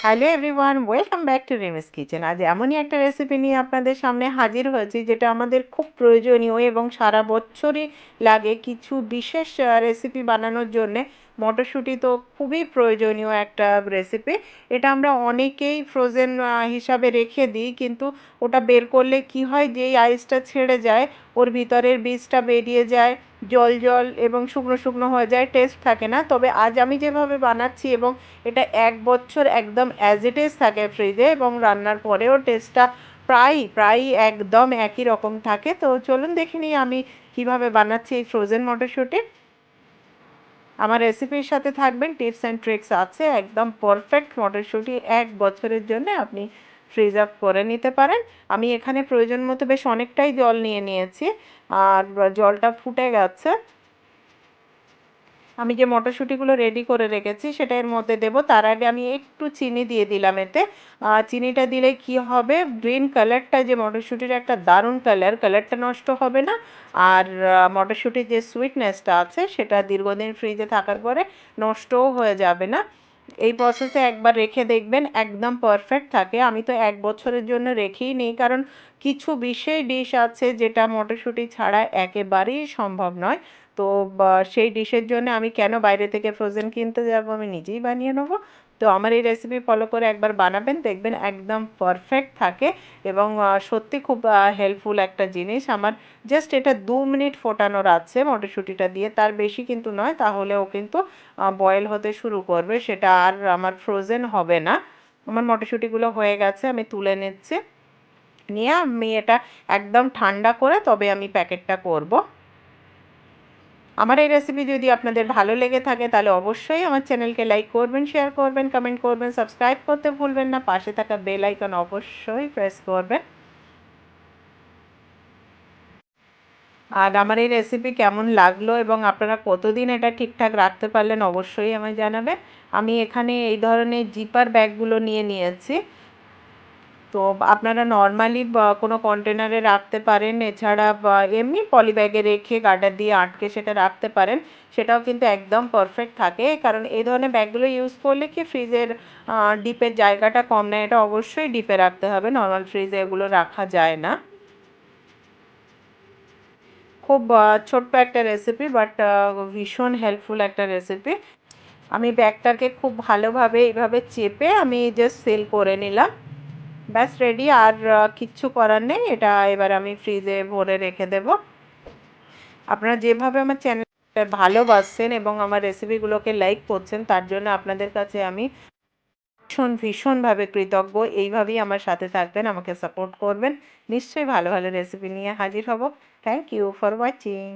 Hello everyone, welcome back to রিমিস kitchen. আজ এমনই একটা রেসিপি নিয়ে আপনাদের সামনে হাজির হয়েছি যেটা আমাদের খুব প্রয়োজনীয় এবং সারা বছরই লাগে কিছু বিশেষ রেসিপি বানানোর জন্যে। মটরশুঁটি তো খুবই প্রয়োজনীয় একটা রেসিপি। এটা আমরা অনেকেই ফ্রোজেন হিসাবে রেখে দিই, কিন্তু ওটা বের করলে কি হয়, যেই আইসটা ছেড়ে যায় ওর ভিতরের বীজটা বেরিয়ে যায়, জল জল এবং শুকনো শুকনো হয়ে যায়, টেস্ট থাকে না। তবে আজ আমি যেভাবে বানাচ্ছি এবং এটা 1 বছর একদম অ্যাজ ইট ইজ থাকে ফ্রিজে, এবং রান্নার পরেও টেস্টটা প্রায় একদম একই রকম থাকে। তো চলুন দেখে নিই আমি কিভাবে বানাচ্ছি এই ফ্রোজেন মটরশুঁটি। আমার রেসিপির সাথে থাকবেন, টিপস অ্যান্ড ট্রিক্স আছে, একদম পারফেক্ট মটরশুঁটি 1 বছরের জন্য আপনি ফ্রিজ আপ করে নিতে পারেন। আমি এখানে প্রয়োজন মতো বেশ অনেকটাই জল নিয়ে নিয়েছি, আর জলটা ফুটে গেছে। আমি যে মটরশুঁটিগুলো রেডি করে রেখেছি সেটা এর মধ্যে দেবো। তার আগে আমি একটু চিনি দিয়ে দিলাম এতে। চিনিটা দিলে কি হবে, গ্রিন কালারটা, যে মটরশুঁটির একটা দারুণ কালারটা নষ্ট হবে না। আর মটরশুঁটির যে সুইটনেসটা আছে সেটা দীর্ঘদিন ফ্রিজে থাকার পরে নষ্টও হয়ে যাবে না। এই প্রসেসে একবার রেখে দেখবেন, একদম পারফেক্ট থাকে। আমি তো 1 বছরের জন্য রেখেই নিই, কারণ কিছু বিশেষ ডিশ আছে যেটা মটরশুঁটি ছাড়া একেবারেই সম্ভব নয়। তো সেই ডিশের জন্য আমি কেন বাইরে থেকে ফ্রোজেন কিনতে যাব, আমি নিজেই বানিয়ে নেবো। তো আমার এই রেসিপি ফলো করে একবার বানাবেন, দেখবেন একদম পারফেক্ট থাকে। এবং সত্যি খুব হেল্পফুল একটা জিনিস। আমার জাস্ট এটা 2 মিনিট ফোটানোর আছে মটরশুঁটিটা দিয়ে, তার বেশি কিন্তু নয়, তাহলেও কিন্তু বয়েল হতে শুরু করবে, সেটা আর আমার ফ্রোজেন হবে না। আমার মটরশুঁটিগুলো হয়ে গেছে, আমি তুলে নিচ্ছি। নিয়ে আমি এটা একদম ঠান্ডা করে তবে আমি প্যাকেটটা করব। আমার এই রেসিপি যদি আপনাদের ভালো লেগে থাকে তাহলে অবশ্যই আমার চ্যানেলকে লাইক করবেন, শেয়ার করবেন, কমেন্ট করবেন, সাবস্ক্রাইব করতে ভুলবেন না, পাশে থাকা বেল আইকন অবশ্যই প্রেস করবেন। আর আমার এই রেসিপি কেমন লাগলো এবং আপনারা কতদিন এটা ঠিকঠাক রাখতে পারলেন অবশ্যই আমায় জানাবেন। আমি এখানে এই ধরনের জিপার ব্যাগগুলো নিয়ে নিয়েছি। তো আপনারা নর্মালি কোনো কন্টেনারে রাখতে পারেন, এছাড়া এমনি পলি ব্যাগে রেখে গার্ডার দিয়ে আটকে সেটা রাখতে পারেন, সেটাও কিন্তু একদম পারফেক্ট থাকে। কারণ এই ধরনের ব্যাগগুলো ইউজ করলে কি ফ্রিজের ডিপের জায়গাটা কম নেয়, এটা অবশ্যই ডিপে রাখতে হবে, নর্মাল ফ্রিজে এগুলো রাখা যায় না। খুব ছোট্ট একটা রেসিপি, বাট ভীষণ হেল্পফুল একটা রেসিপি। আমি ব্যাগটাকে খুব ভালোভাবে এইভাবে চেপে আমি জাস্ট সেল করে নিলাম, ব্যাস রেডি। আর কিচ্ছু করার নেই, এটা এবার আমি ফ্রিজে ভরে রেখে দেব। আপনারা যেভাবে আমার চ্যানেলটা ভালোবাসছেন এবং আমার রেসিপিগুলোকে লাইক করছেন, তার জন্য আপনাদের কাছে আমি ভীষণভাবে কৃতজ্ঞ। এইভাবেই আমার সাথে থাকবেন, আমাকে সাপোর্ট করবেন। নিশ্চয়ই ভালো ভালো রেসিপি নিয়ে হাজির হব। Thank you for watching.